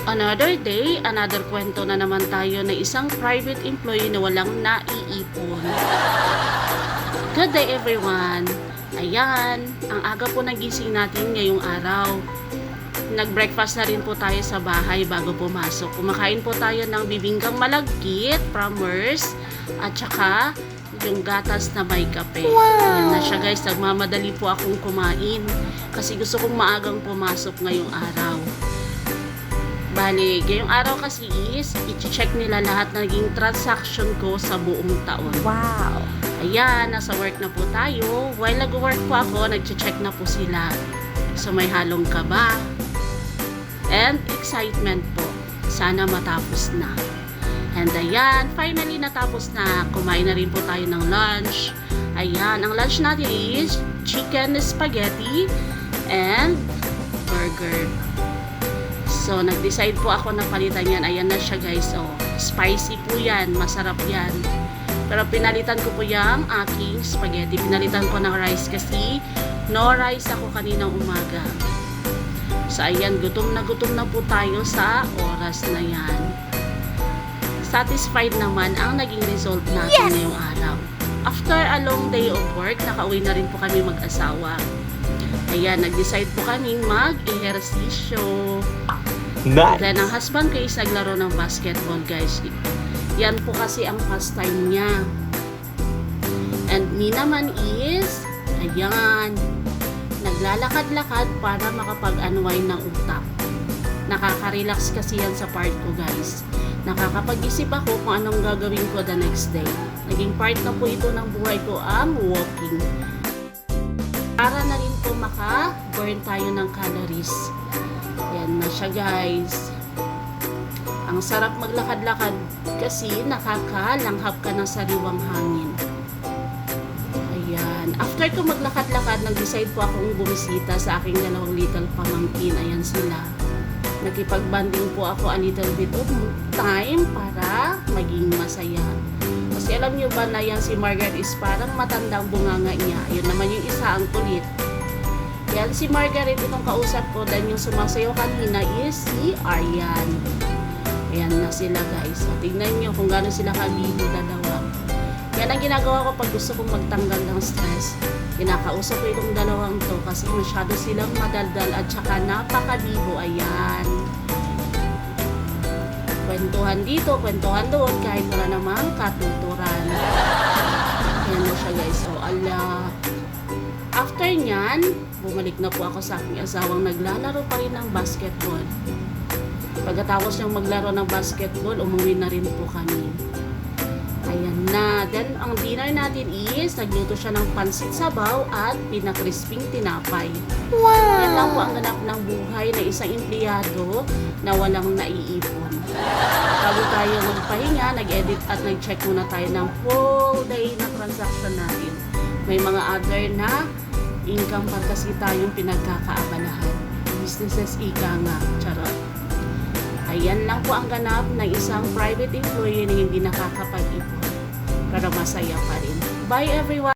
Another day, another kwento na naman tayo na isang private employee na walang naiipon. Good day everyone! Ayan, ang aga po nagising natin ngayong araw. Nag-breakfast na rin po tayo sa bahay bago pumasok. Kumakain po tayo ng bibinggang malagkit from Mers at saka yung gatas na may kape. Ayan na siya guys, nagmamadali po akong kumain kasi gusto kong maagang pumasok ngayong araw. Bali, ngayong araw kasi is, i-check nila lahat ng naging transaction ko sa buong taon. Wow! Ayan, nasa work na po tayo. While nag-work po ako, nag-check na po sila. So, may halong kaba. And excitement po. Sana matapos na. And ayan, finally natapos na. Kumain na rin po tayo ng lunch. Ayan, ang lunch natin is chicken spaghetti and burger. So, nag-decide po ako na palitan yan. Ayan na siya guys. Oh, spicy po yan. Masarap yan. Pero pinalitan ko po yung aking spaghetti. Pinalitan ko ng rice kasi no rice ako kaninang umaga. So, ayan. Gutom na po tayo sa oras na yan. Satisfied naman ang naging result natin ngayong araw. After a long day of work, nakauwi na rin po kami mag-asawa. Ayan, nag-decide po kaming mag-ehersisyo. Nice! Then, ang husband ko is naglaro ng basketball, guys. Yan po kasi ang pastime niya. And me naman is, ayan, naglalakad-lakad para makapag-unwind ng utak. Nakaka-relax kasi yan sa part ko, guys. Nakakapag-isip ako kung anong gagawin ko the next day. Naging part na po ito ng buhay ko ang walking. Para na rin po maka-burn tayo ng calories. Yan na siya guys. Ang sarap maglakad-lakad kasi nakakalanghap ka ng sariwang hangin. Ayan. After ko maglakad-lakad, nag-decide po akong bumisita sa aking dalawang little pamangkin. Ayan sila. Nakipag-banding po ako a little bit of time para maging masaya. Kasi alam nyo ba na yan si Margaret is parang matandang bunganga niya. Yun naman yung isa ang kulit. Yan si Margaret, itong kausap ko, dan yung sumasayaw kanina is si Aryan. Ayan na sila guys. So, tingnan nyo kung gano'n sila kabibo dalawa. Yan ang ginagawa ko pag gusto kong magtanggal ng stress. Kinakausap ko itong dalawang to kasi masyado silang madaldal at saka napakabibo. Ayan. Kwentuhan dito, kwentuhan doon kahit wala namang katuturan. Ayan na siya guys. So, ala. After nyan, bumalik na po ako sa aking asawang naglalaro pa rin ng basketball. Pagkatapos niyang maglaro ng basketball, umuwi na rin po kami. Ayan na. Then, ang dinner natin is, nagluto siya ng pansit sabaw at pinakrisping tinapay. Wow! Yan lang po ang ganap ng buhay na isang empleyado na walang naiipon. Bago tayo magpahinga, nag-edit at nag-check muna tayo ng full day na transaction natin. May mga other na income pa kasi tayong pinagkakaabalahan. Businesses ika nga. Charot. Ayan lang po ang ganap ng isang private employee na hindi nakakapag-ipon. Pero masaya pa rin. Bye everyone!